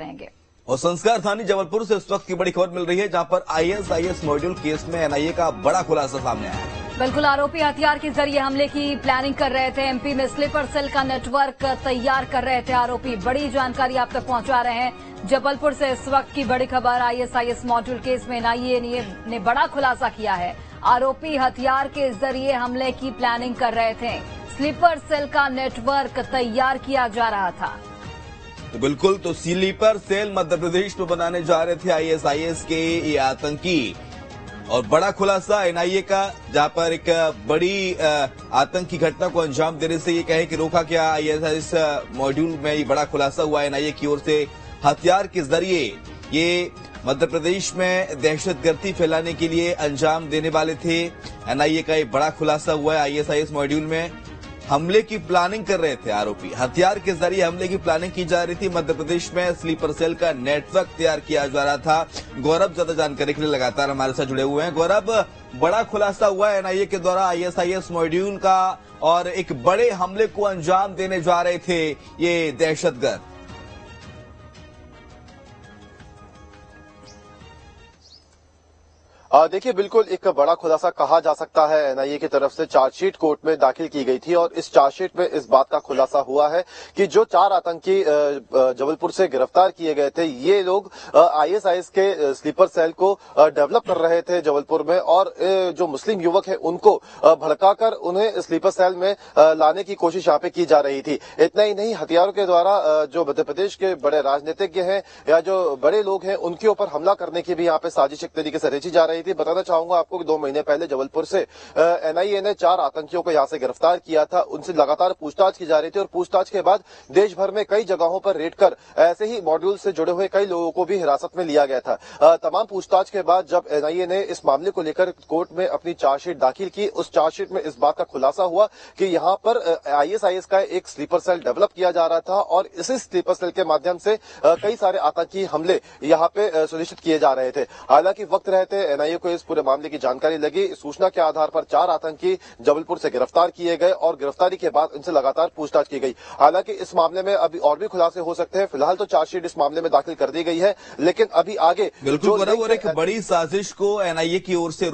रहेंगे। और संस्कार थानी जबलपुर से इस वक्त की बड़ी खबर मिल रही है, जहां पर आईएसआईएस मॉड्यूल केस में एनआईए का बड़ा खुलासा सामने आया है। बिल्कुल, आरोपी हथियार के जरिए हमले की प्लानिंग कर रहे थे। एमपी में स्लीपर सेल का नेटवर्क तैयार कर रहे थे आरोपी। बड़ी जानकारी आप तक पहुंचा रहे हैं जबलपुर से इस वक्त की बड़ी खबर। आईएसआईएस मॉड्यूल केस में एनआईए ने बड़ा खुलासा किया है। आरोपी हथियार के जरिए हमले की प्लानिंग कर रहे थे। स्लीपर सेल का नेटवर्क तैयार किया जा रहा था। तो बिल्कुल, तो स्लीपर सेल मध्य प्रदेश में बनाने जा रहे थे आईएसआईएस के ये आतंकी। और बड़ा खुलासा एनआईए का, जहां पर एक बड़ी आतंकी घटना को अंजाम देने से ये कहे कि रोका क्या। आईएसआईएस मॉड्यूल में ये बड़ा खुलासा हुआ एनआईए की ओर से। हथियार के जरिए ये मध्य प्रदेश में दहशतगर्दी फैलाने के लिए अंजाम देने वाले थे। एनआईए का ये बड़ा खुलासा हुआ है। आईएसआईएस मॉड्यूल में हमले की प्लानिंग कर रहे थे आरोपी। हथियार के जरिए हमले की प्लानिंग की जा रही थी। मध्य प्रदेश में स्लीपर सेल का नेटवर्क तैयार किया जा रहा था। गौरव ज्यादा जानकारी के लिए लगातार हमारे साथ जुड़े हुए हैं। गौरव, बड़ा खुलासा हुआ है एनआईए के द्वारा आईएसआईएस मॉड्यूल का, और एक बड़े हमले को अंजाम देने जा रहे थे ये दहशतगर्द। देखिए, बिल्कुल एक बड़ा खुलासा कहा जा सकता है। एनआईए की तरफ से चार्जशीट कोर्ट में दाखिल की गई थी और इस चार्जशीट में इस बात का खुलासा हुआ है कि जो 4 आतंकी जबलपुर से गिरफ्तार किए गए थे, ये लोग आईएसआईएस के स्लीपर सेल को डेवलप कर रहे थे जबलपुर में, और जो मुस्लिम युवक है उनको भड़काकर उन्हें स्लीपर सेल में लाने की कोशिश यहाँ पे की जा रही थी। इतना ही नहीं, हथियारों के द्वारा जो मध्य प्रदेश के बड़े राजनीतिज्ञ हैं या जो बड़े लोग हैं उनके ऊपर हमला करने की भी यहाँ पे साजिश एक तरीके से रची जा रही थी। बताना चाहूंगा आपको कि 2 महीने पहले जबलपुर से एनआईए ने 4 आतंकियों को यहां से गिरफ्तार किया था। उनसे लगातार पूछताछ की जा रही थी और पूछताछ के बाद देश भर में कई जगहों पर रेड कर ऐसे ही मॉड्यूल से जुड़े हुए कई लोगों को भी हिरासत में लिया गया था। तमाम पूछताछ के बाद जब एनआईए ने इस मामले को लेकर कोर्ट में अपनी चार्जशीट दाखिल की, उस चार्जशीट में इस बात का खुलासा हुआ कि यहाँ पर आईएसआईएस का एक स्लीपर सेल डेवलप किया जा रहा था और इसी स्लीपर सेल के माध्यम से कई सारे आतंकी हमले यहाँ पे सुनिश्चित किए जा रहे थे। हालांकि वक्त रहते एनआईए को इस पूरे मामले की जानकारी लगी। सूचना के आधार पर 4 आतंकी जबलपुर से गिरफ्तार किए गए और गिरफ्तारी के बाद इनसे लगातार पूछताछ की गई। हालांकि इस मामले में अभी और भी खुलासे हो सकते हैं। फिलहाल तो चार्जशीट इस मामले में दाखिल कर दी गई है, लेकिन अभी आगे बिल्कुल, और एक बड़ी साजिश को एनआईए की ओर से